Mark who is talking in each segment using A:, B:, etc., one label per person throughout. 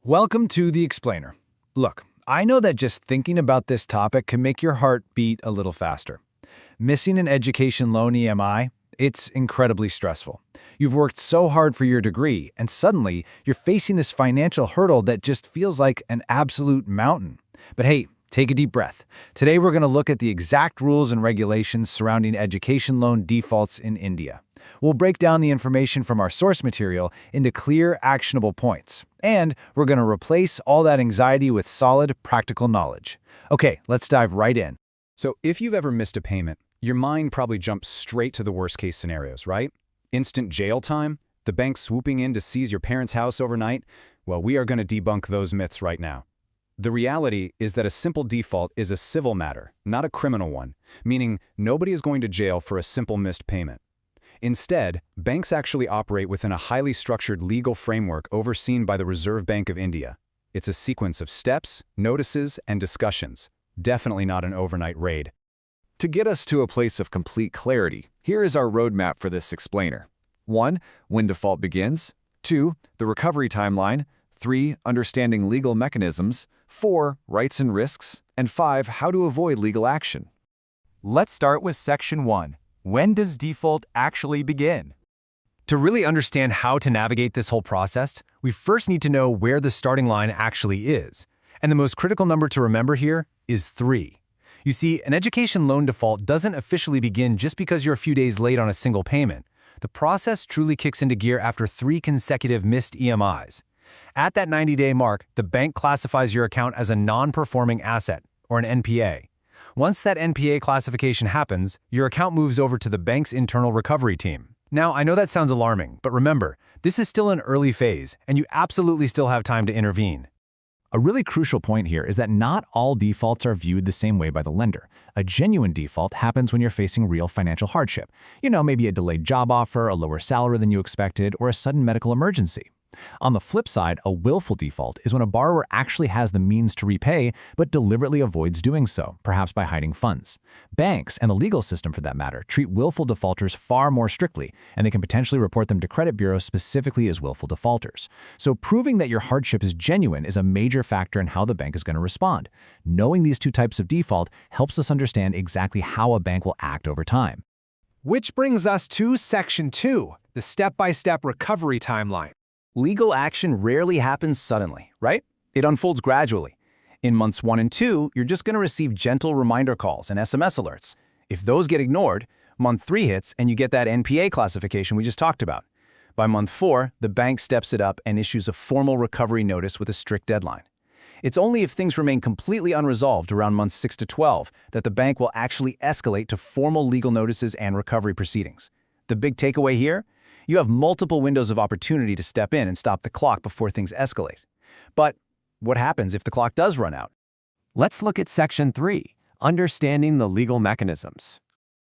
A: Welcome to The Explainer. Look, I know that just thinking about this topic can make your heart beat a little faster. Missing an education loan EMI? It's incredibly stressful. You've worked so hard for your degree, and suddenly you're facing this financial hurdle that just feels like an absolute mountain. But hey, take a deep breath. Today we're going to look at the exact rules and regulations surrounding education loan defaults in India. We'll break down the information from our source material into clear, actionable points. And we're going to replace all that anxiety with solid, practical knowledge. Okay, let's dive right in.
B: So if you've ever missed a payment, your mind probably jumps straight to the worst-case scenarios, right? Instant jail time? The bank swooping in to seize your parents' house overnight? Well, we are going to debunk those myths right now. The reality is that a simple default is a civil matter, not a criminal one, meaning nobody is going to jail for a simple missed payment. Instead, banks actually operate within a highly structured legal framework overseen by the Reserve Bank of India. It's a sequence of steps, notices, and discussions. Definitely not an overnight raid.
C: To get us to a place of complete clarity, here is our roadmap for this explainer. 1. When default begins. 2. The recovery timeline. 3. Understanding legal mechanisms. 4. Rights and risks. And 5. How to avoid legal action.
D: Let's start with Section 1. When does default actually begin?
E: To really understand how to navigate this whole process, we first need to know where the starting line actually is. And the most critical number to remember here is 3. You see, an education loan default doesn't officially begin just because you're a few days late on a single payment. The process truly kicks into gear after 3 consecutive missed EMIs. At that 90-day mark, the bank classifies your account as a non-performing asset, or an NPA. Once that NPA classification happens, your account moves over to the bank's internal recovery team. Now, I know that sounds alarming, but remember, this is still an early phase, and you absolutely still have time to intervene.
F: A really crucial point here is that not all defaults are viewed the same way by the lender. A genuine default happens when you're facing real financial hardship. Maybe a delayed job offer, a lower salary than you expected, or a sudden medical emergency. On the flip side, a willful default is when a borrower actually has the means to repay but deliberately avoids doing so, perhaps by hiding funds. Banks, and the legal system for that matter, treat willful defaulters far more strictly, and they can potentially report them to credit bureaus specifically as willful defaulters. So proving that your hardship is genuine is a major factor in how the bank is going to respond. Knowing these two types of default helps us understand exactly how a bank will act over time.
A: Which brings us to Section 2, the step-by-step recovery timeline.
B: Legal action rarely happens suddenly, right? It unfolds gradually. In months 1 and 2, you're just going to receive gentle reminder calls and SMS alerts. If those get ignored, month 3 hits and you get that NPA classification we just talked about. By month 4, the bank steps it up and issues a formal recovery notice with a strict deadline. It's only if things remain completely unresolved around months 6 to 12 that the bank will actually escalate to formal legal notices and recovery proceedings. The big takeaway here? You have multiple windows of opportunity to step in and stop the clock before things escalate. But what happens if the clock does run out?
D: Let's look at Section 3, Understanding the Legal Mechanisms.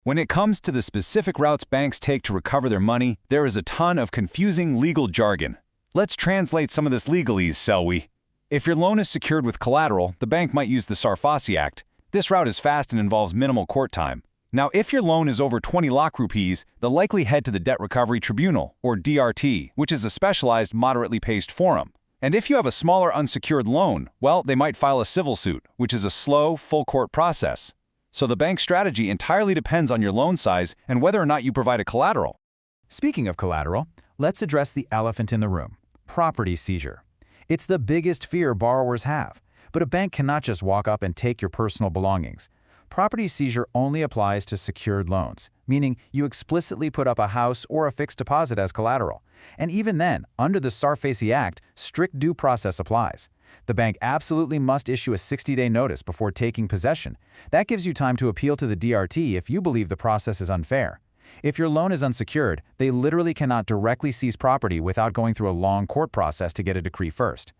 G: When it comes to the specific routes banks take to recover their money, there is a ton of confusing legal jargon. Let's translate some of this legalese, shall we? If your loan is secured with collateral, the bank might use the Sarfasi Act. This route is fast and involves minimal court time. Now, if your loan is over 20 lakh rupees, they'll likely head to the Debt Recovery Tribunal, or DRT, which is a specialized, moderately paced forum. And if you have a smaller unsecured loan, well, they might file a civil suit, which is a slow, full-court process. So the bank's strategy entirely depends on your loan size and whether or not you provide a collateral.
E: Speaking of collateral, let's address the elephant in the room: property seizure. It's the biggest fear borrowers have, but a bank cannot just walk up and take your personal belongings. Property seizure only applies to secured loans, meaning you explicitly put up a house or a fixed deposit as collateral. And even then, under the Sarfasi Act, strict due process applies. The bank absolutely must issue a 60-day notice before taking possession. That gives you time to appeal to the DRT if you believe the process is unfair. If your loan is unsecured, they literally cannot directly seize property without going through a long court process to get a decree first.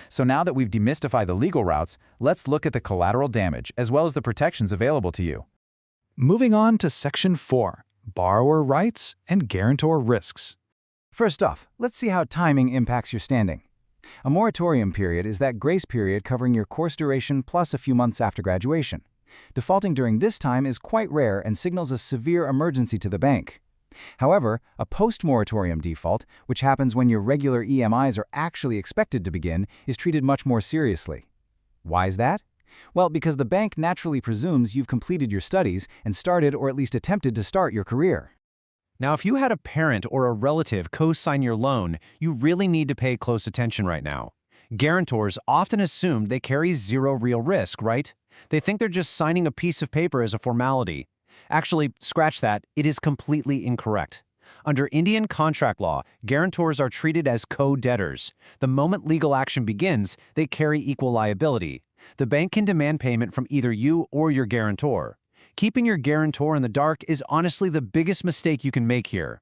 E: So now that we've demystified the legal routes, let's look at the collateral damage as well as the protections available to you.
F: Moving on to Section 4, Borrower Rights and Guarantor Risks.
A: First off, let's see how timing impacts your standing. A moratorium period is that grace period covering your course duration plus a few months after graduation. Defaulting during this time is quite rare and signals a severe emergency to the bank.
B: However, a post-moratorium default, which happens when your regular EMIs are actually expected to begin, is treated much more seriously. Why is that? Well, because the bank naturally presumes you've completed your studies and started or at least attempted to start your career.
H: Now, if you had a parent or a relative co-sign your loan, you really need to pay close attention right now. Guarantors often assume they carry zero real risk, right? They think they're just signing a piece of paper as a formality. Actually, scratch that, it is completely incorrect. Under Indian contract law, guarantors are treated as co-debtors. The moment legal action begins, they carry equal liability. The bank can demand payment from either you or your guarantor. Keeping your guarantor in the dark is honestly the biggest mistake you can make here.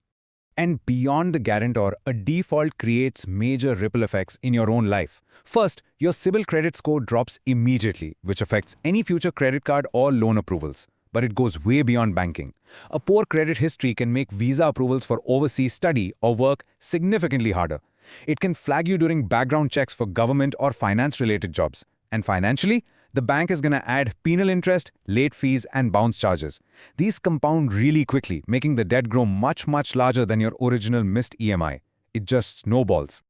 I: And beyond the guarantor, a default creates major ripple effects in your own life. First, your CIBIL credit score drops immediately, which affects any future credit card or loan approvals. But it goes way beyond banking. A poor credit history can make visa approvals for overseas study or work significantly harder. It can flag you during background checks for government or finance-related jobs. And financially, the bank is going to add penal interest, late fees, and bounce charges. These compound really quickly, making the debt grow much larger than your original missed EMI. It just snowballs.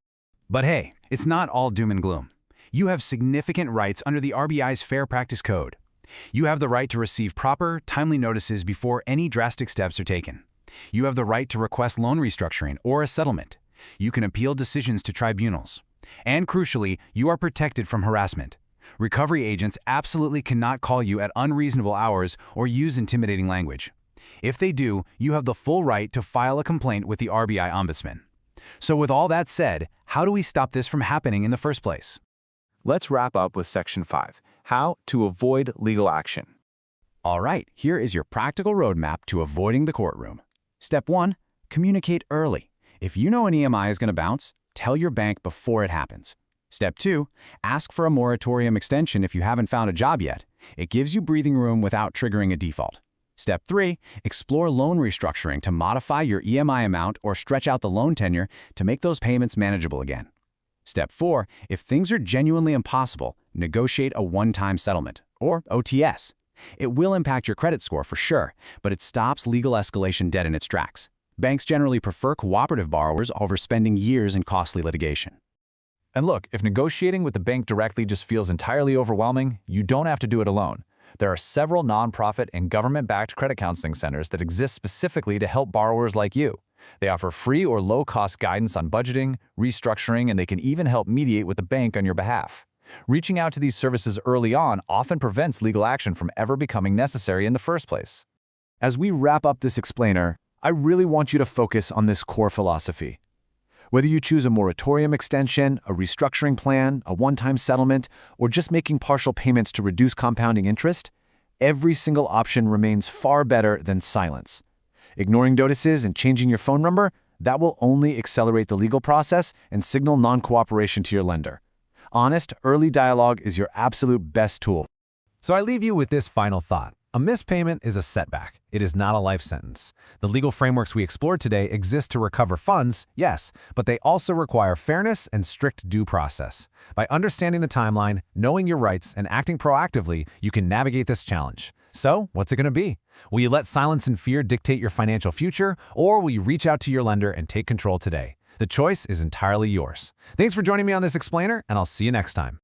E: But hey, it's not all doom and gloom. You have significant rights under the RBI's Fair Practice Code. You have the right to receive proper, timely notices before any drastic steps are taken. You have the right to request loan restructuring or a settlement. You can appeal decisions to tribunals. And crucially, you are protected from harassment. Recovery agents absolutely cannot call you at unreasonable hours or use intimidating language. If they do, you have the full right to file a complaint with the RBI Ombudsman. So with all that said, how do we stop this from happening in the first place?
C: Let's wrap up with Section 5, how to avoid legal action.
B: All right, here is your practical roadmap to avoiding the courtroom. Step 1, communicate early. If you know an EMI is going to bounce, tell your bank before it happens. Step 2, ask for a moratorium extension if you haven't found a job yet. It gives you breathing room without triggering a default. Step 3, explore loan restructuring to modify your EMI amount or stretch out the loan tenure to make those payments manageable again. Step 4, if things are genuinely impossible, negotiate a one-time settlement, or OTS. It will impact your credit score for sure, but it stops legal escalation dead in its tracks. Banks generally prefer cooperative borrowers over spending years in costly litigation.
F: And look, if negotiating with the bank directly just feels entirely overwhelming, you don't have to do it alone. There are several nonprofit and government-backed credit counseling centers that exist specifically to help borrowers like you. They offer free or low-cost guidance on budgeting, restructuring, and they can even help mediate with the bank on your behalf. Reaching out to these services early on often prevents legal action from ever becoming necessary in the first place.
C: As we wrap up this explainer, I really want you to focus on this core philosophy. Whether you choose a moratorium extension, a restructuring plan, a one-time settlement, or just making partial payments to reduce compounding interest, every single option remains far better than silence. Ignoring notices and changing your phone number, that will only accelerate the legal process and signal non-cooperation to your lender. Honest, early dialogue is your absolute best tool.
A: So I leave you with this final thought. A missed payment is a setback. It is not a life sentence. The legal frameworks we explored today exist to recover funds, yes, but they also require fairness and strict due process. By understanding the timeline, knowing your rights, and acting proactively, you can navigate this challenge. So, what's it going to be? Will you let silence and fear dictate your financial future, or will you reach out to your lender and take control today? The choice is entirely yours. Thanks for joining me on this explainer, and I'll see you next time.